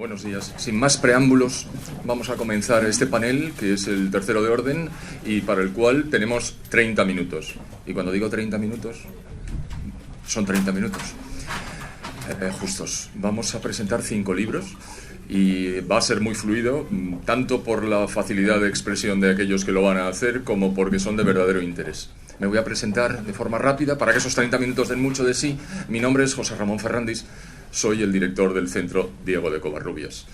Buenos días. Sin más preámbulos, vamos a comenzar este panel, que es el tercero de orden, y para el cual tenemos 30 minutos. Y cuando digo 30 minutos, son 30 minutos. Justos. Vamos a presentar 5 libros y va a ser muy fluido, tanto por la facilidad de expresión de aquellos que lo van a hacer, como porque son de verdadero interés. Me voy a presentar de forma rápida, para que esos 30 minutos den mucho de sí. Mi nombre es José Ramón Ferrandis. Soy el director del Centro Diego de Covarrubias.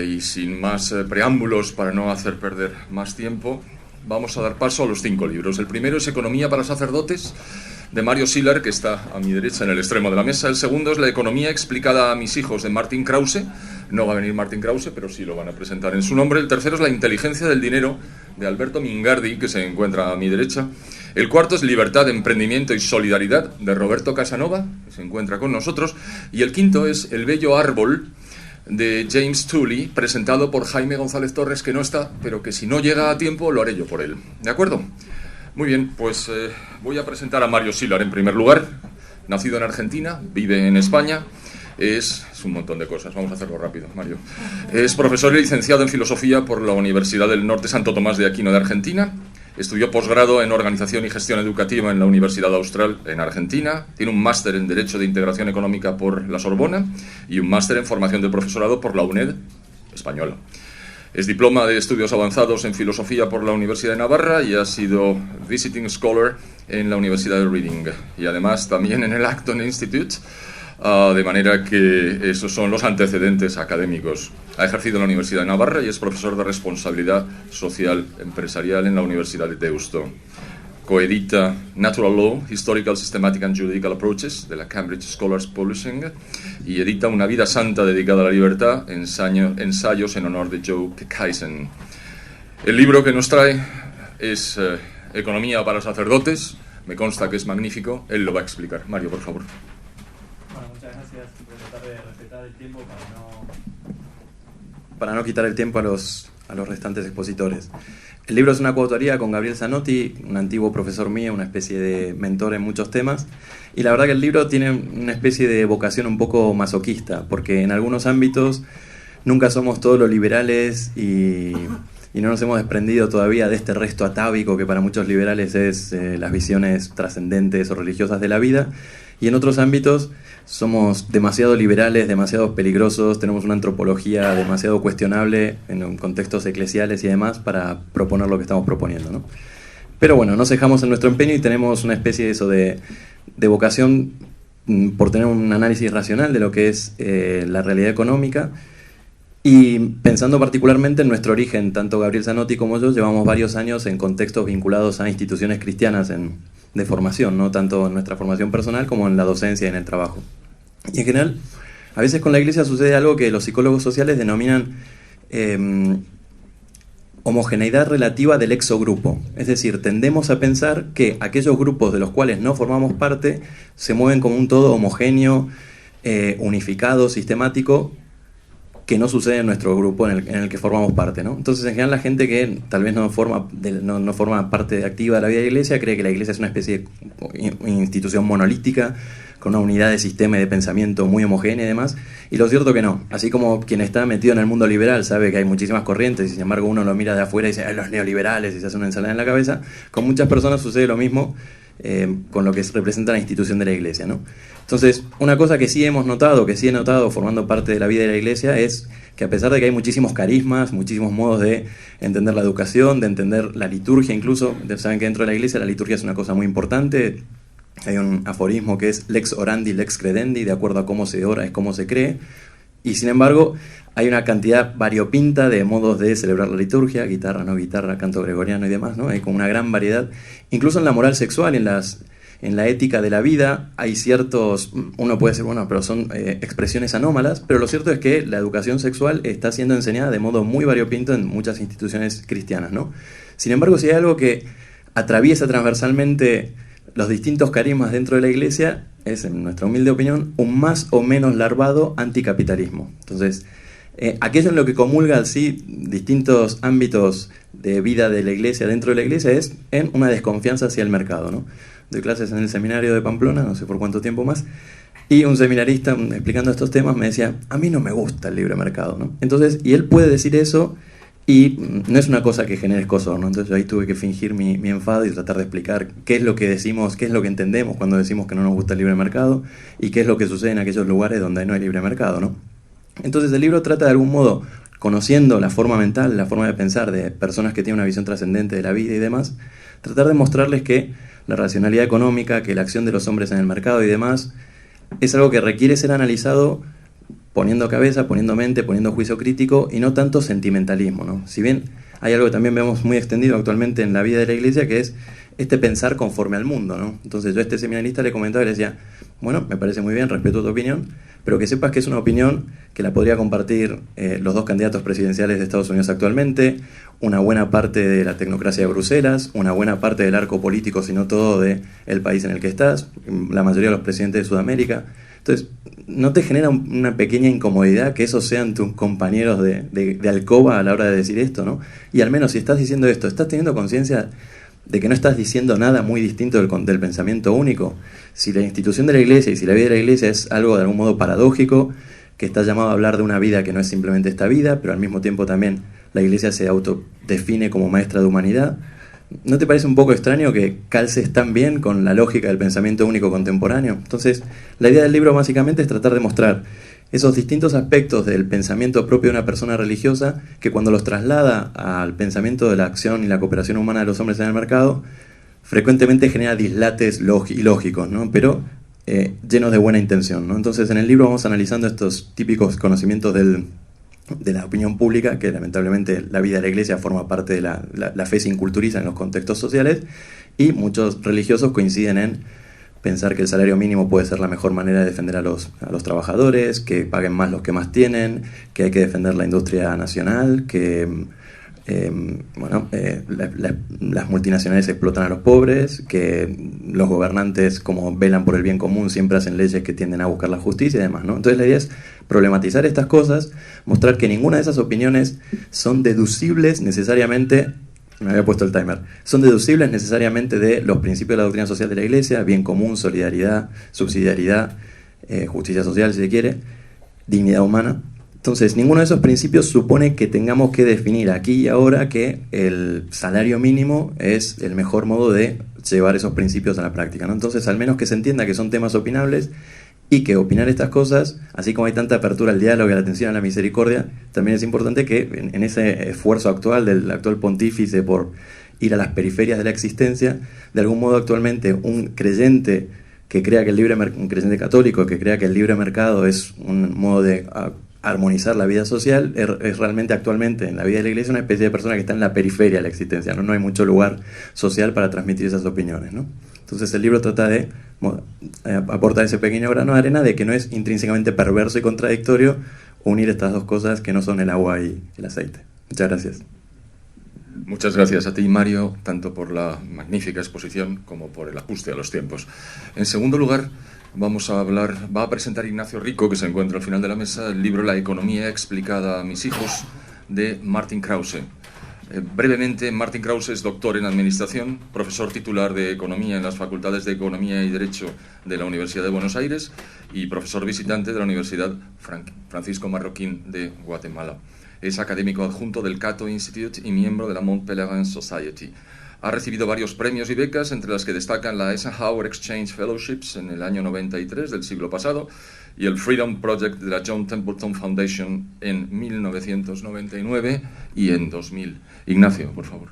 Y sin más preámbulos, para no hacer perder más tiempo, vamos a dar paso a los 5 libros. El primero es Economía para sacerdotes, de Mario Szilard, que está a mi derecha en el extremo de la mesa. El segundo es La economía explicada a mis hijos, de Martin Krause. No va a venir Martin Krause, pero sí lo van a presentar en su nombre. El tercero es La inteligencia del dinero, de Alberto Mingardi, que se encuentra a mi derecha. El cuarto es Libertad, emprendimiento y solidaridad, de Roberto Casanova, que se encuentra con nosotros. Y el quinto es El bello árbol, de James Tooley, presentado por Jaime González Torres, que no está, pero que si no llega a tiempo lo haré yo por él. ¿De acuerdo? Muy bien, pues voy a presentar a Mario Szilard en primer lugar. Nacido en Argentina, vive en España. Es un montón de cosas, vamos a hacerlo rápido, Mario. Es profesor y licenciado en Filosofía por la Universidad del Norte Santo Tomás de Aquino de Argentina. Estudió posgrado en Organización y Gestión Educativa en la Universidad Austral en Argentina. Tiene un máster en Derecho de Integración Económica por la Sorbona y un máster en Formación del Profesorado por la UNED española. Es diploma de Estudios Avanzados en Filosofía por la Universidad de Navarra y ha sido Visiting Scholar en la Universidad de Reading. Y además también en el Acton Institute, de manera que esos son los antecedentes académicos. Ha ejercido en la Universidad de Navarra y es profesor de Responsabilidad Social Empresarial en la Universidad de Deusto. Coedita Natural Law, Historical, Systematic and Juridical Approaches, de la Cambridge Scholars Publishing, y edita Una vida santa dedicada a la libertad, ensayos en honor de Joe Kaysen. El libro que nos trae es Economía para sacerdotes. Me consta que es magnífico. Él lo va a explicar. Mario, por favor. Bueno, muchas gracias. Voy a tratar de respetar el tiempo para no quitar el tiempo a los restantes expositores. El libro es una coautoría con Gabriel Zanotti, un antiguo profesor mío, una especie de mentor en muchos temas, y la verdad que el libro tiene una especie de vocación un poco masoquista, porque en algunos ámbitos nunca somos todos los liberales y no nos hemos desprendido todavía de este resto atávico que para muchos liberales es las visiones trascendentes o religiosas de la vida, y en otros ámbitos somos demasiado liberales, demasiado peligrosos, tenemos una antropología demasiado cuestionable en contextos eclesiales y demás para proponer lo que estamos proponiendo, ¿no? Pero bueno, no cejamos en nuestro empeño y tenemos una especie de vocación por tener un análisis racional de lo que es la realidad económica, y pensando particularmente en nuestro origen. Tanto Gabriel Zanotti como yo llevamos varios años en contextos vinculados a instituciones cristianas de formación, ¿no? Tanto en nuestra formación personal como en la docencia y en el trabajo. Y en general, a veces con la Iglesia sucede algo que los psicólogos sociales denominan homogeneidad relativa del exogrupo. Es decir, tendemos a pensar que aquellos grupos de los cuales no formamos parte se mueven como un todo homogéneo, unificado, sistemático, que no sucede en nuestro grupo en el que formamos parte, ¿no? Entonces, en general, la gente que tal vez no forma parte activa de la vida de la Iglesia cree que la Iglesia es una especie de institución monolítica, con una unidad de sistema y de pensamiento muy homogénea y demás, y lo cierto que no. Así como quien está metido en el mundo liberal sabe que hay muchísimas corrientes, y sin embargo uno lo mira de afuera y dice, los neoliberales, y se hace una ensalada en la cabeza, con muchas personas sucede lo mismo con lo que representa la institución de la Iglesia, ¿no? Entonces, una cosa que sí hemos notado, que sí he notado formando parte de la vida de la Iglesia, es que a pesar de que hay muchísimos carismas, muchísimos modos de entender la educación, de entender la liturgia incluso, saben que dentro de la Iglesia la liturgia es una cosa muy importante. Hay un aforismo que es lex orandi, lex credendi, de acuerdo a cómo se ora es cómo se cree, y sin embargo hay una cantidad variopinta de modos de celebrar la liturgia, guitarra, no guitarra, canto gregoriano y demás, ¿no? Hay como una gran variedad, incluso en la moral sexual, en la ética de la vida, hay ciertos, uno puede decir, bueno, pero son expresiones anómalas, pero lo cierto es que la educación sexual está siendo enseñada de modo muy variopinto en muchas instituciones cristianas, ¿no? Sin embargo, si hay algo que atraviesa transversalmente los distintos carismas dentro de la Iglesia, es, en nuestra humilde opinión, un más o menos larvado anticapitalismo. Entonces, aquello en lo que comulga sí distintos ámbitos de vida de la Iglesia dentro de la Iglesia es en una desconfianza hacia el mercado, ¿no? Doy clases en el seminario de Pamplona, no sé por cuánto tiempo más, Y un seminarista explicando estos temas me decía, a mí no me gusta el libre mercado, ¿no? Entonces, y él puede decir eso y no es una cosa que genere escozor, ¿no? Entonces ahí tuve que fingir mi enfado y tratar de explicar qué es lo que decimos, qué es lo que entendemos cuando decimos que no nos gusta el libre mercado y qué es lo que sucede en aquellos lugares donde no hay libre mercado, ¿no? Entonces el libro trata de algún modo, conociendo la forma mental, la forma de pensar de personas que tienen una visión trascendente de la vida y demás, tratar de mostrarles que la racionalidad económica, que la acción de los hombres en el mercado y demás, es algo que requiere ser analizado poniendo cabeza, poniendo mente, poniendo juicio crítico y no tanto sentimentalismo, ¿no? Si bien hay algo que también vemos muy extendido actualmente en la vida de la Iglesia, que es este pensar conforme al mundo, ¿no? Entonces yo a este seminarista le comentaba y le decía, bueno, me parece muy bien, respeto tu opinión, pero que sepas que es una opinión que la podría compartir los dos candidatos presidenciales de Estados Unidos actualmente, una buena parte de la tecnocracia de Bruselas, una buena parte del arco político, si no todo, del país en el que estás, la mayoría de los presidentes de Sudamérica. Entonces, ¿no te genera una pequeña incomodidad que esos sean tus compañeros de alcoba a la hora de decir esto, ¿no? Y al menos si estás diciendo esto, ¿estás teniendo conciencia de que no estás diciendo nada muy distinto del pensamiento único? Si la institución de la Iglesia y si la vida de la Iglesia es algo de algún modo paradójico, que está llamado a hablar de una vida que no es simplemente esta vida, pero al mismo tiempo también la Iglesia se autodefine como maestra de humanidad, ¿no te parece un poco extraño que calces tan bien con la lógica del pensamiento único contemporáneo? Entonces, la idea del libro básicamente es tratar de mostrar esos distintos aspectos del pensamiento propio de una persona religiosa que cuando los traslada al pensamiento de la acción y la cooperación humana de los hombres en el mercado, frecuentemente genera dislates ilógicos, ¿no? Pero llenos de buena intención, ¿no? Entonces, en el libro vamos analizando estos típicos conocimientos de la opinión pública, que lamentablemente la vida de la Iglesia forma parte de la fe se inculturiza en los contextos sociales, y muchos religiosos coinciden en pensar que el salario mínimo puede ser la mejor manera de defender a los trabajadores, que paguen más los que más tienen, que hay que defender la industria nacional, que las multinacionales explotan a los pobres, que los gobernantes, como velan por el bien común, siempre hacen leyes que tienden a buscar la justicia y demás, ¿no? Entonces la idea es problematizar estas cosas, mostrar que ninguna de esas opiniones son deducibles necesariamente, me había puesto el timer, son deducibles necesariamente de los principios de la doctrina social de la Iglesia, bien común, solidaridad, subsidiariedad, justicia social si se quiere, dignidad humana. Entonces, ninguno de esos principios supone que tengamos que definir aquí y ahora que el salario mínimo es el mejor modo de llevar esos principios a la práctica, ¿no? Entonces, al menos que se entienda que son temas opinables y que opinar estas cosas, así como hay tanta apertura al diálogo y a la atención a la misericordia, también es importante que en ese esfuerzo actual del actual pontífice por ir a las periferias de la existencia, de algún modo actualmente un creyente que crea que un creyente católico que crea que el libre mercado es un modo de armonizar la vida social, es realmente actualmente en la vida de la Iglesia una especie de persona que está en la periferia de la existencia, ¿no? No hay mucho lugar social para transmitir esas opiniones, ¿no? Entonces el libro trata de aportar ese pequeño grano de arena de que no es intrínsecamente perverso y contradictorio unir estas dos cosas que no son el agua y el aceite. Muchas gracias. Muchas gracias a ti, Mario, tanto por la magnífica exposición como por el ajuste a los tiempos. En segundo lugar, va a presentar Ignacio Rico, que se encuentra al final de la mesa, el libro La economía explicada a mis hijos, de Martin Krause. Brevemente, Martin Krause es doctor en Administración, profesor titular de Economía en las Facultades de Economía y Derecho de la Universidad de Buenos Aires y profesor visitante de la Universidad Francisco Marroquín de Guatemala. Es académico adjunto del Cato Institute y miembro de la Mont Pelerin Society. Ha recibido varios premios y becas, entre las que destacan la Eisenhower Exchange Fellowships en el año 93 del siglo pasado y el Freedom Project de la John Templeton Foundation en 1999 y en 2000. Ignacio, por favor.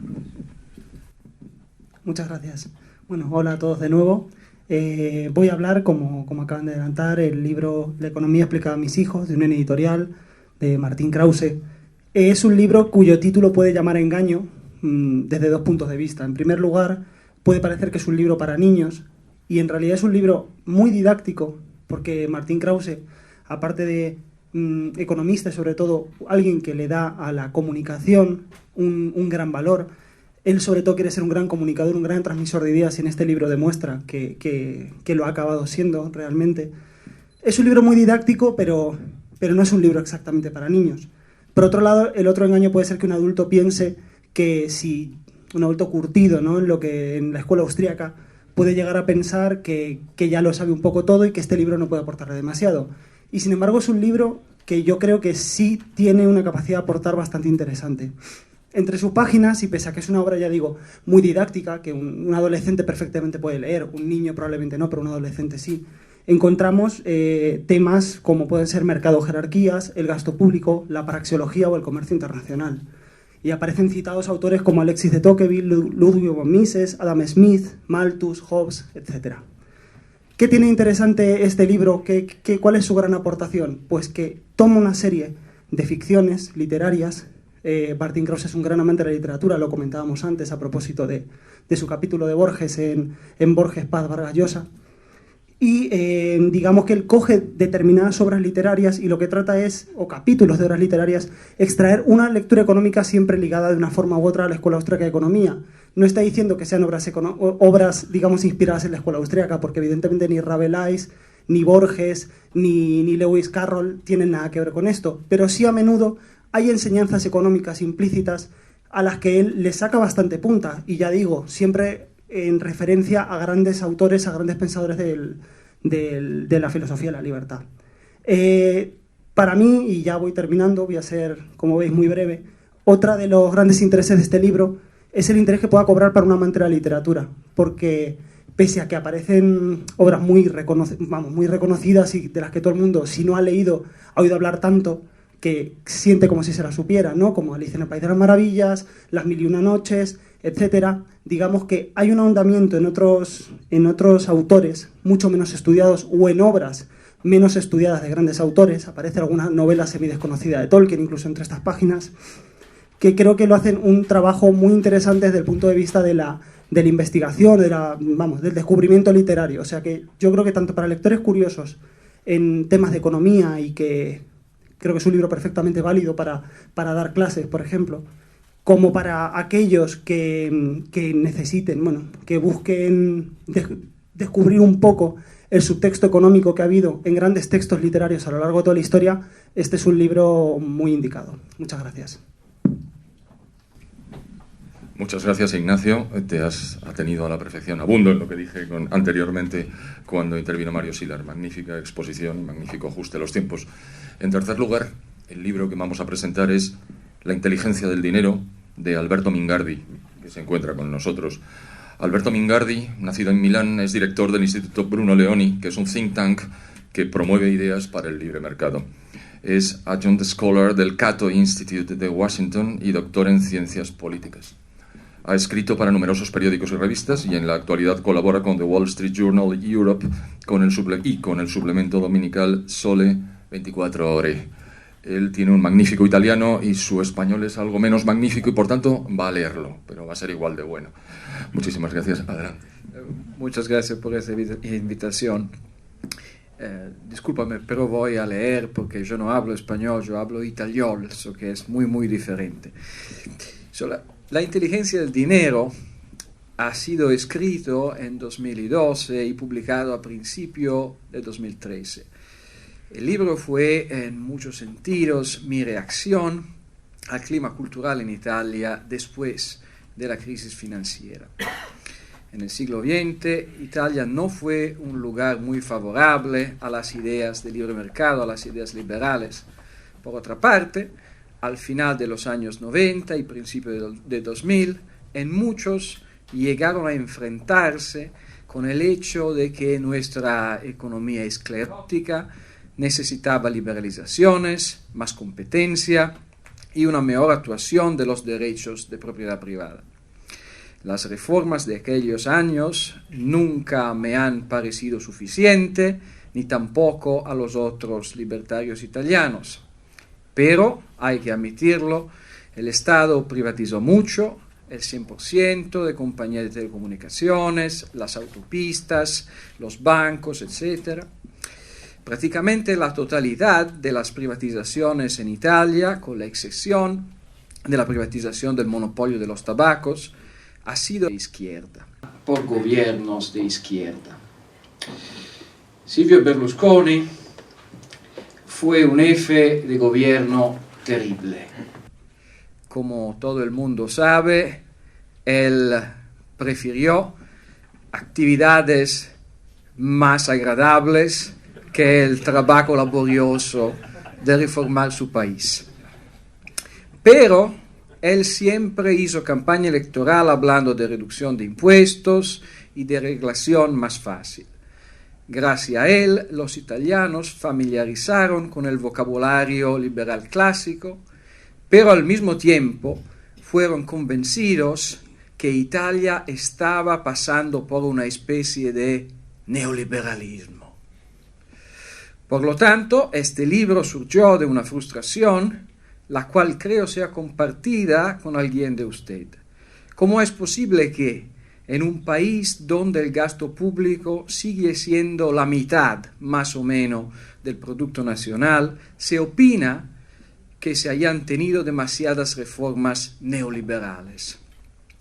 Muchas gracias. Bueno, hola a todos de nuevo. Voy a hablar, como acaban de adelantar, el libro La economía explicada a mis hijos, de una editorial de Martin Krause. Es un libro cuyo título puede llamar a engaño desde dos puntos de vista. En primer lugar, puede parecer que es un libro para niños y en realidad es un libro muy didáctico porque Martin Krause, aparte de economista y sobre todo alguien que le da a la comunicación un gran valor, él sobre todo quiere ser un gran comunicador, un gran transmisor de ideas y en este libro demuestra que lo ha acabado siendo realmente. Es un libro muy didáctico, pero no es un libro exactamente para niños. Por otro lado, el otro engaño puede ser que un adulto piense que si un adulto curtido, ¿no? en la escuela austríaca, puede llegar a pensar que ya lo sabe un poco todo y que este libro no puede aportarle demasiado. Y sin embargo es un libro que yo creo que sí tiene una capacidad de aportar bastante interesante. Entre sus páginas, y pese a que es una obra, ya digo, muy didáctica, que un adolescente perfectamente puede leer, un niño probablemente no, pero un adolescente sí, encontramos temas como pueden ser mercado-jerarquías, el gasto público, la praxeología o el comercio internacional. Y aparecen citados autores como Alexis de Tocqueville, Ludwig von Mises, Adam Smith, Malthus, Hobbes, etc. ¿Qué tiene interesante este libro? ¿Cuál es su gran aportación? Pues que toma una serie de ficciones literarias. Martin Krause es un gran amante de la literatura, lo comentábamos antes a propósito de su capítulo de Borges en Borges, Paz, Vargas Llosa. Y digamos que él coge determinadas obras literarias y lo que trata es, o capítulos de obras literarias, extraer una lectura económica siempre ligada de una forma u otra a la Escuela Austríaca de Economía. No está diciendo que sean obras digamos, inspiradas en la Escuela Austríaca, porque evidentemente ni Rabelais, ni Borges, ni Lewis Carroll tienen nada que ver con esto, pero sí a menudo hay enseñanzas económicas implícitas a las que él le saca bastante punta, y ya digo, siempre en referencia a grandes autores, a grandes pensadores de la filosofía de la libertad. Para mí, y ya voy terminando, voy a ser, como veis, muy breve, otra de los grandes intereses de este libro es el interés que pueda cobrar para un amante de la literatura, porque pese a que aparecen obras muy reconocidas y de las que todo el mundo, si no ha leído, ha oído hablar tanto, que siente como si se las supiera, ¿no? Como Alicia en el País de las Maravillas, Las Mil y Una Noches, etcétera. Digamos que hay un ahondamiento en otros autores mucho menos estudiados o en obras menos estudiadas de grandes autores. Aparece alguna novela semidesconocida de Tolkien, incluso entre estas páginas, que creo que lo hacen un trabajo muy interesante desde el punto de vista de la investigación, del descubrimiento literario. O sea que yo creo que tanto para lectores curiosos en temas de economía, y que creo que es un libro perfectamente válido para dar clases, por ejemplo, como para aquellos que necesiten, que busquen descubrir un poco el subtexto económico que ha habido en grandes textos literarios a lo largo de toda la historia, este es un libro muy indicado. Muchas gracias. Muchas gracias, Ignacio. Te has atenido a la perfección. Abundo en lo que dije anteriormente cuando intervino Mario Silar. Magnífica exposición y magnífico ajuste a los tiempos. En tercer lugar, el libro que vamos a presentar es La inteligencia del dinero, de Alberto Mingardi, que se encuentra con nosotros. Alberto Mingardi, nacido en Milán, es director del Instituto Bruno Leoni, que es un think tank que promueve ideas para el libre mercado. Es adjunct scholar del Cato Institute de Washington y doctor en ciencias políticas. Ha escrito para numerosos periódicos y revistas y en la actualidad colabora con The Wall Street Journal Europe con el suplemento dominical Sole 24 Ore. Él tiene un magnífico italiano y su español es algo menos magnífico y por tanto va a leerlo, pero va a ser igual de bueno. Muchísimas gracias. Adelante. Muchas gracias por esta invitación. Discúlpame, pero voy a leer porque yo no hablo español, yo hablo italiano, eso que es muy, muy diferente. La inteligencia del dinero ha sido escrito en 2012 y publicado a principio de 2013. El libro fue, en muchos sentidos, mi reacción al clima cultural en Italia después de la crisis financiera. En el siglo XX, Italia no fue un lugar muy favorable a las ideas del libre mercado, a las ideas liberales. Por otra parte, al final de los años 90 y principios de 2000, en muchos llegaron a enfrentarse con el hecho de que nuestra economía esclerótica necesitaba liberalizaciones, más competencia y una mejor actuación de los derechos de propiedad privada. Las reformas de aquellos años nunca me han parecido suficientes, ni tampoco a los otros libertarios italianos. Pero, hay que admitirlo, el Estado privatizó mucho, el 100% de compañías de telecomunicaciones, las autopistas, los bancos, etc. Prácticamente la totalidad de las privatizaciones en Italia, con la excepción de la privatización del monopolio de los tabacos, ha sido de izquierda, por gobiernos de izquierda. Silvio Berlusconi fue un jefe de gobierno terrible. Como todo el mundo sabe, él prefirió actividades más agradables que el trabajo laborioso de reformar su país. Pero él siempre hizo campaña electoral hablando de reducción de impuestos y de regulación más fácil. Gracias a él, los italianos familiarizaron con el vocabulario liberal clásico, pero al mismo tiempo fueron convencidos que Italia estaba pasando por una especie de neoliberalismo. Por lo tanto, este libro surgió de una frustración, la cual creo sea compartida con alguien de usted. ¿Cómo es posible que en un país donde el gasto público sigue siendo la mitad, más o menos, del Producto Nacional, se opina que se hayan tenido demasiadas reformas neoliberales?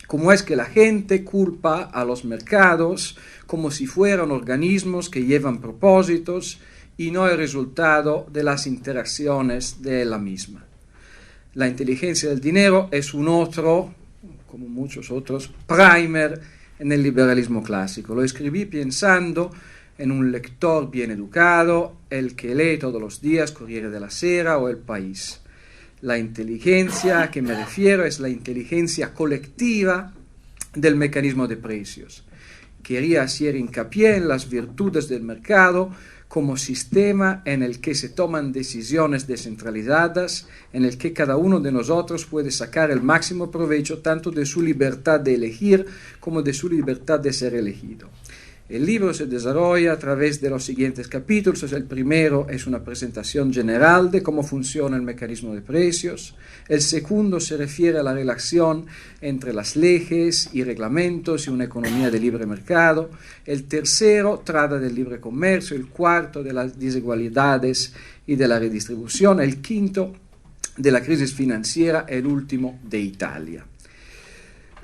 ¿Cómo es que la gente culpa a los mercados como si fueran organismos que llevan propósitos y no el resultado de las interacciones de la misma? La inteligencia del dinero es un otro, como muchos otros, primer en el liberalismo clásico. Lo escribí pensando en un lector bien educado, el que lee todos los días Corriere della Sera o El País. La inteligencia a que me refiero es la inteligencia colectiva del mecanismo de precios. Quería hacer hincapié en las virtudes del mercado como sistema en el que se toman decisiones descentralizadas, en el que cada uno de nosotros puede sacar el máximo provecho tanto de su libertad de elegir como de su libertad de ser elegido. El libro se desarrolla a través de los siguientes capítulos. El primero es una presentación general de cómo funciona el mecanismo de precios. El segundo se refiere a la relación entre las leyes y reglamentos y una economía de libre mercado. El tercero trata del libre comercio. El cuarto de las desigualdades y de la redistribución. El quinto de la crisis financiera. El último de Italia.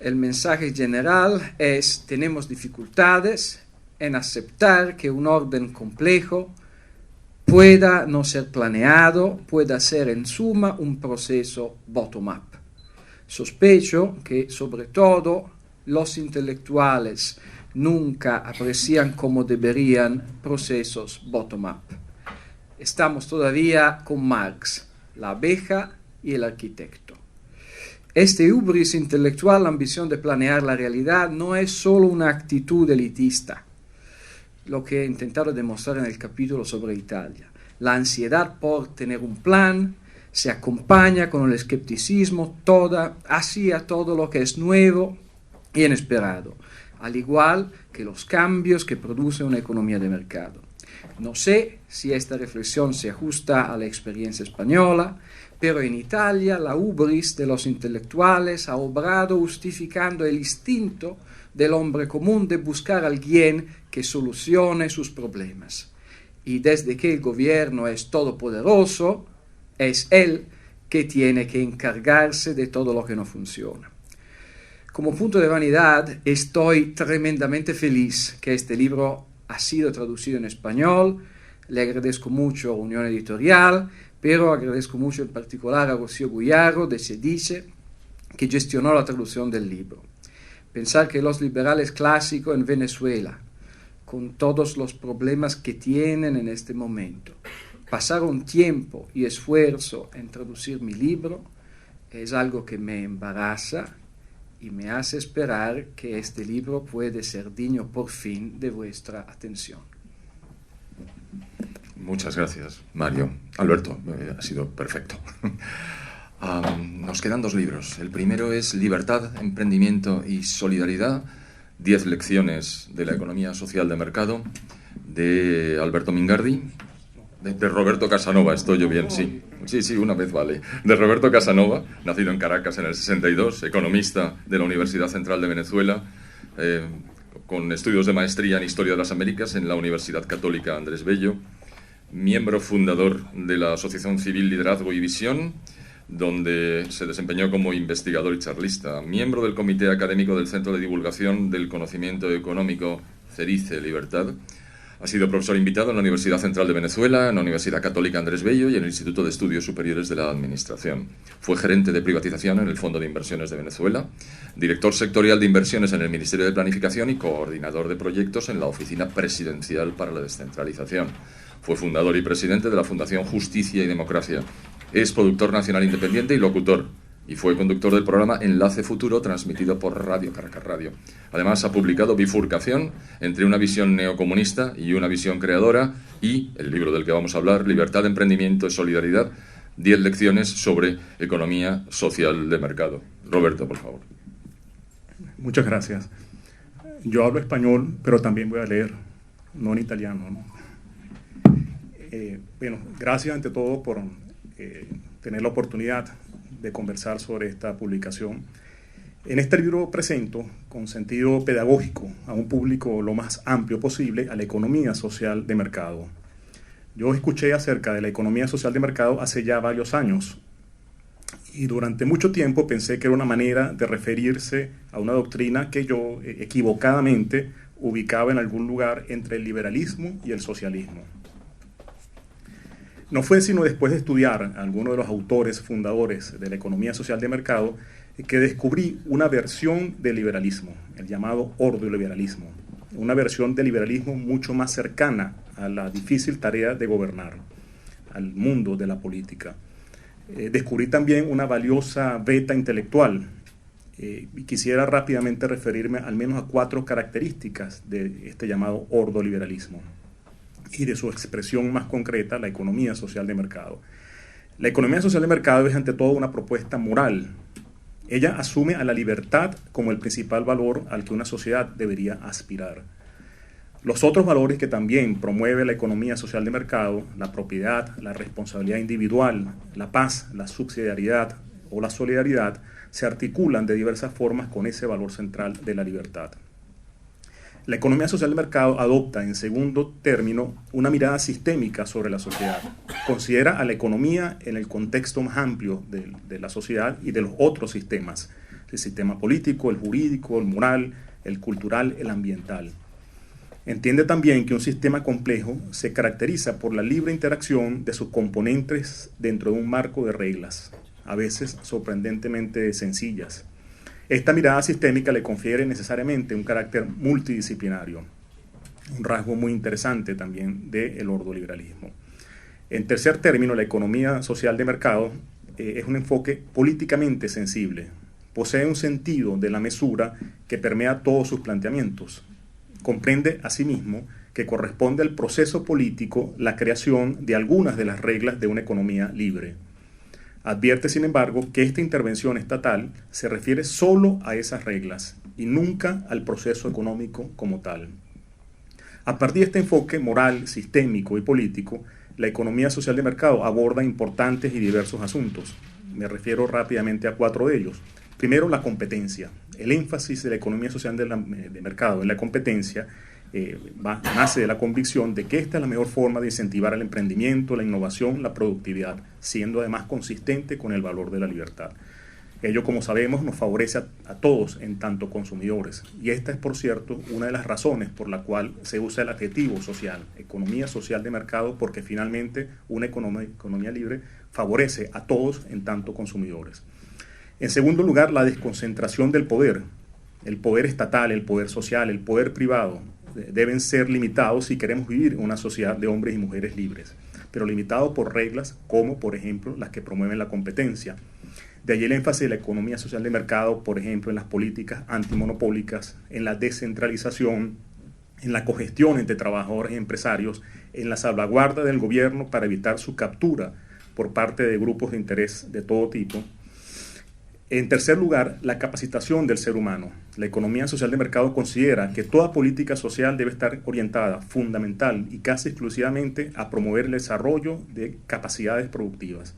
El mensaje general es: tenemos dificultades en aceptar que un orden complejo pueda no ser planeado, pueda ser en suma un proceso bottom-up. Sospecho que, sobre todo, los intelectuales nunca aprecian como deberían procesos bottom-up. Estamos todavía con Marx, la abeja y el arquitecto. Este hubris intelectual, la ambición de planear la realidad, no es solo una actitud elitista, lo que he intentado demostrar en el capítulo sobre Italia. La ansiedad por tener un plan se acompaña con el escepticismo hacia todo lo que es nuevo y inesperado, al igual que los cambios que produce una economía de mercado. No sé si esta reflexión se ajusta a la experiencia española, pero en Italia la hubris de los intelectuales ha obrado justificando el instinto del hombre común de buscar a alguien que solucione sus problemas. Y desde que el gobierno es todopoderoso, es él que tiene que encargarse de todo lo que no funciona. Como punto de vanidad, estoy tremendamente feliz que este libro ha sido traducido en español. Le agradezco mucho a Unión Editorial, pero agradezco mucho en particular a Rocío Guyarro de Sedice, que gestionó la traducción del libro. Pensar que los liberales clásicos en Venezuela, con todos los problemas que tienen en este momento, pasaron tiempo y esfuerzo en traducir mi libro, es algo que me embaraza y me hace esperar que este libro puede ser digno por fin de vuestra atención. Muchas gracias, Mario. Alberto, ha sido perfecto. Nos quedan 2 libros. El primero es Libertad, Emprendimiento y Solidaridad, 10 lecciones de la economía social de mercado, de Alberto Mingardi, de Roberto Casanova. ¿Estoy yo bien? Sí. Sí, una vez vale. De Roberto Casanova, nacido en Caracas en el 62, economista de la Universidad Central de Venezuela, con estudios de maestría en Historia de las Américas en la Universidad Católica Andrés Bello, miembro fundador de la Asociación Civil Liderazgo y Visión, donde se desempeñó como investigador y charlista, miembro del Comité Académico del Centro de Divulgación del Conocimiento Económico CERICE Libertad, Ha sido profesor invitado en la Universidad Central de Venezuela, en la Universidad Católica Andrés Bello y en el Instituto de Estudios Superiores de la Administración. Fue gerente de privatización en el Fondo de Inversiones de Venezuela, director sectorial de inversiones en el Ministerio de Planificación y coordinador de proyectos en la Oficina Presidencial para la Descentralización. Fue fundador y presidente de la Fundación Justicia y Democracia. Es productor nacional independiente y locutor. Y fue conductor del programa Enlace Futuro, transmitido por Radio Caracas Radio. Además, ha publicado Bifurcación, entre una visión neocomunista y una visión creadora, y el libro del que vamos a hablar, Libertad, Emprendimiento y Solidaridad, 10 lecciones sobre economía social de mercado. Roberto, por favor. Muchas gracias. Yo hablo español, pero también voy a leer, no en italiano, ¿no? Bueno, gracias ante todo por tener la oportunidad de conversar sobre esta publicación. En este libro presento, con sentido pedagógico, a un público lo más amplio posible, a la economía social de mercado. Yo escuché acerca de la economía social de mercado hace ya varios años y durante mucho tiempo pensé que era una manera de referirse a una doctrina que yo equivocadamente ubicaba en algún lugar entre el liberalismo y el socialismo. No fue sino después de estudiar a algunos de los autores fundadores de la economía social de mercado que descubrí una versión del liberalismo, el llamado ordoliberalismo, una versión del liberalismo mucho más cercana a la difícil tarea de gobernar, al mundo de la política. Descubrí también una valiosa beta intelectual y quisiera rápidamente referirme al menos a 4 características de este llamado ordoliberalismo y de su expresión más concreta, la economía social de mercado. La economía social de mercado es ante todo una propuesta moral. Ella asume a la libertad como el principal valor al que una sociedad debería aspirar. Los otros valores que también promueve la economía social de mercado, la propiedad, la responsabilidad individual, la paz, la subsidiariedad o la solidaridad, se articulan de diversas formas con ese valor central de la libertad. La economía social de mercado adopta, en segundo término, una mirada sistémica sobre la sociedad. Considera a la economía en el contexto más amplio de la sociedad y de los otros sistemas, el sistema político, el jurídico, el moral, el cultural, el ambiental. Entiende también que un sistema complejo se caracteriza por la libre interacción de sus componentes dentro de un marco de reglas, a veces sorprendentemente sencillas. Esta mirada sistémica le confiere necesariamente un carácter multidisciplinario, un rasgo muy interesante también del ordoliberalismo. En tercer término, la economía social de mercado es un enfoque políticamente sensible. Posee un sentido de la mesura que permea todos sus planteamientos. Comprende asimismo que corresponde al proceso político la creación de algunas de las reglas de una economía libre. Advierte, sin embargo, que esta intervención estatal se refiere solo a esas reglas y nunca al proceso económico como tal. A partir de este enfoque moral, sistémico y político, la economía social de mercado aborda importantes y diversos asuntos. Me refiero rápidamente a 4 de ellos. Primero, la competencia. El énfasis de la economía social de mercado en la competencia nace de la convicción de que esta es la mejor forma de incentivar el emprendimiento, la innovación, la productividad, siendo además consistente con el valor de la libertad. Ello, como sabemos, nos favorece a todos en tanto consumidores. Y esta es, por cierto, una de las razones por la cual se usa el adjetivo social, economía social de mercado, porque finalmente una economía libre favorece a todos en tanto consumidores. En segundo lugar, la desconcentración del poder. El poder estatal, el poder social, el poder privado deben ser limitados si queremos vivir en una sociedad de hombres y mujeres libres, pero limitados por reglas como, por ejemplo, las que promueven la competencia. De allí el énfasis de la economía social de mercado, por ejemplo, en las políticas antimonopólicas, en la descentralización, en la cogestión entre trabajadores y empresarios, en la salvaguarda del gobierno para evitar su captura por parte de grupos de interés de todo tipo. En tercer lugar, la capacitación del ser humano. La economía social de mercado considera que toda política social debe estar orientada fundamental y casi exclusivamente a promover el desarrollo de capacidades productivas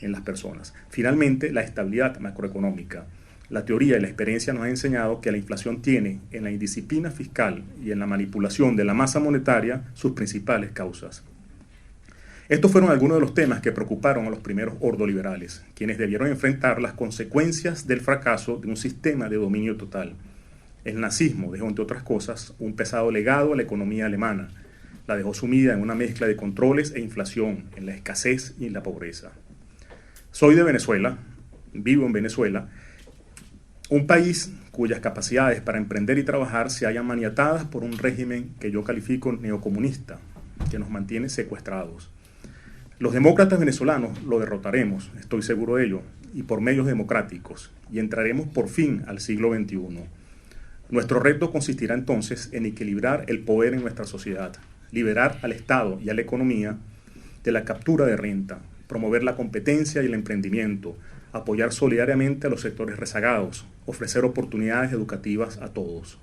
en las personas. Finalmente, la estabilidad macroeconómica. La teoría y la experiencia nos han enseñado que la inflación tiene en la indisciplina fiscal y en la manipulación de la masa monetaria sus principales causas. Estos fueron algunos de los temas que preocuparon a los primeros ordoliberales, quienes debieron enfrentar las consecuencias del fracaso de un sistema de dominio total. El nazismo dejó, entre otras cosas, un pesado legado a la economía alemana. La dejó sumida en una mezcla de controles e inflación, en la escasez y en la pobreza. Soy de Venezuela, vivo en Venezuela, un país cuyas capacidades para emprender y trabajar se hallan maniatadas por un régimen que yo califico neocomunista, que nos mantiene secuestrados. Los demócratas venezolanos lo derrotaremos, estoy seguro de ello, y por medios democráticos, y entraremos por fin al siglo XXI. Nuestro reto consistirá entonces en equilibrar el poder en nuestra sociedad, liberar al Estado y a la economía de la captura de renta, promover la competencia y el emprendimiento, apoyar solidariamente a los sectores rezagados, ofrecer oportunidades educativas a todos.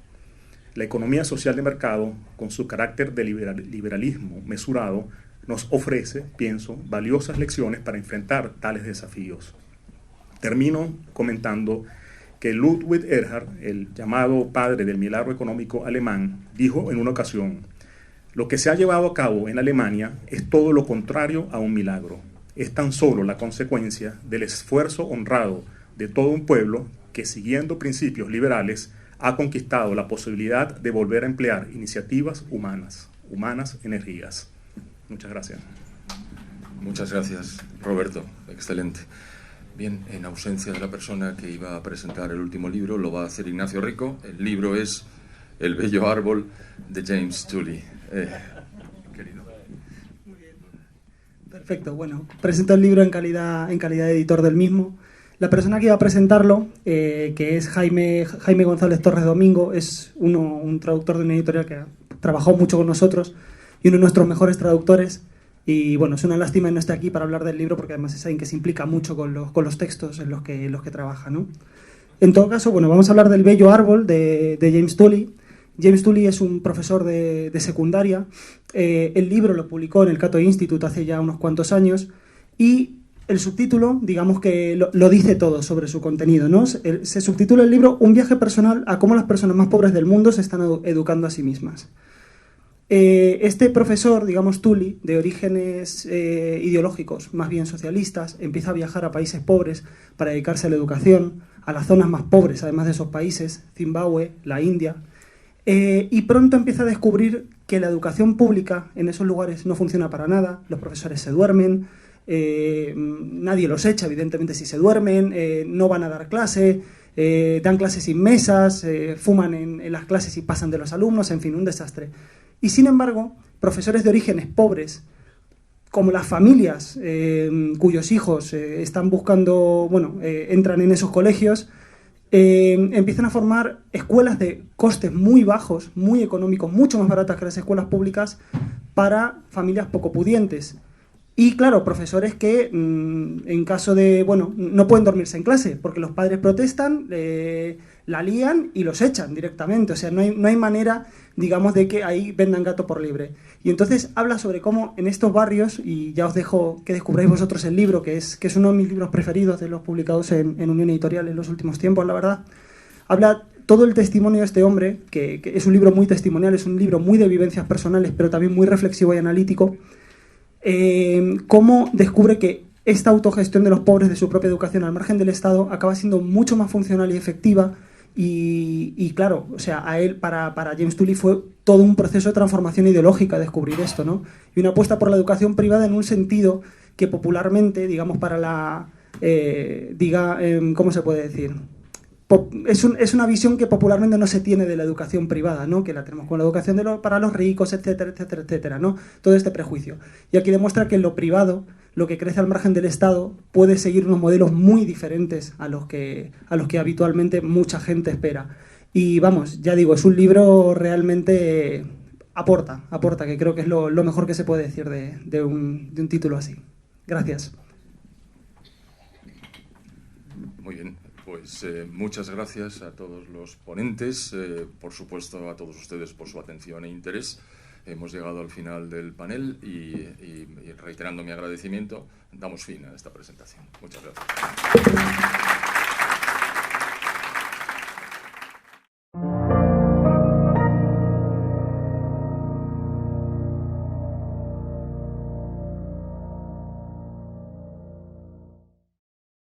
La economía social de mercado, con su carácter de liberalismo mesurado, nos ofrece, pienso, valiosas lecciones para enfrentar tales desafíos. Termino comentando que Ludwig Erhard, el llamado padre del milagro económico alemán, dijo en una ocasión: lo que se ha llevado a cabo en Alemania es todo lo contrario a un milagro. Es tan solo la consecuencia del esfuerzo honrado de todo un pueblo que, siguiendo principios liberales, ha conquistado la posibilidad de volver a emplear iniciativas humanas energías. Muchas gracias. Muchas gracias, Roberto. Excelente. Bien, en ausencia de la persona que iba a presentar el último libro, lo va a hacer Ignacio Rico. El libro es El bello árbol de James Tully. Querido. Perfecto, bueno, presento el libro en calidad de editor del mismo. La persona que iba a presentarlo, que es Jaime González Torres Domingo, es un traductor de una editorial que ha trabajado mucho con nosotros y uno de nuestros mejores traductores. Y bueno, es una lástima que no esté aquí para hablar del libro, porque además es alguien que se implica mucho con los textos en los que trabaja, ¿no? En todo caso, bueno, vamos a hablar del bello árbol de James Tully. James Tully es un profesor de secundaria. El libro lo publicó en el Cato Institute hace ya unos cuantos años y el subtítulo, digamos que lo dice todo sobre su contenido, ¿no? Se subtitula el libro Un viaje personal a cómo las personas más pobres del mundo se están educando a sí mismas. Este profesor, digamos Tully, de orígenes ideológicos más bien socialistas, empieza a viajar a países pobres para dedicarse a la educación, a las zonas más pobres, además de esos países, Zimbabue, la India, y pronto empieza a descubrir que la educación pública en esos lugares no funciona para nada, los profesores se duermen, nadie los echa, evidentemente, si se duermen, no van a dar clase, dan clases sin mesas, fuman en las clases y pasan de los alumnos, en fin, un desastre. Y sin embargo, profesores de orígenes pobres, como las familias cuyos hijos están buscando, entran en esos colegios, empiezan a formar escuelas de costes muy bajos, muy económicos, mucho más baratas que las escuelas públicas para familias poco pudientes. Y claro, profesores que en caso de, no pueden dormirse en clase porque los padres protestan, la lían y los echan directamente. O sea, no hay manera, digamos, de que ahí vendan gato por liebre. Y entonces habla sobre cómo en estos barrios, y ya os dejo que descubráis vosotros el libro, que es uno de mis libros preferidos de los publicados en Unión Editorial en los últimos tiempos, la verdad. Habla todo el testimonio de este hombre, que es un libro muy testimonial, es un libro muy de vivencias personales, pero también muy reflexivo y analítico. Cómo descubre que esta autogestión de los pobres de su propia educación al margen del Estado acaba siendo mucho más funcional y efectiva y claro, o sea, a él, para James Tully fue todo un proceso de transformación ideológica descubrir esto, ¿no? Y una apuesta por la educación privada en un sentido que popularmente, digamos, para la... ¿cómo se puede decir? Es una visión que popularmente no se tiene de la educación privada, ¿no? Que la tenemos con la educación para los ricos, etcétera, etcétera, etcétera, ¿no? Todo este prejuicio. Y aquí demuestra que en lo privado, lo que crece al margen del Estado, puede seguir unos modelos muy diferentes a los que habitualmente mucha gente espera. Y vamos, ya digo, es un libro realmente aporta, que creo que es lo mejor que se puede decir de un título así. Gracias. Muy bien. Pues muchas gracias a todos los ponentes, por supuesto a todos ustedes por su atención e interés. Hemos llegado al final del panel y reiterando mi agradecimiento, damos fin a esta presentación. Muchas gracias.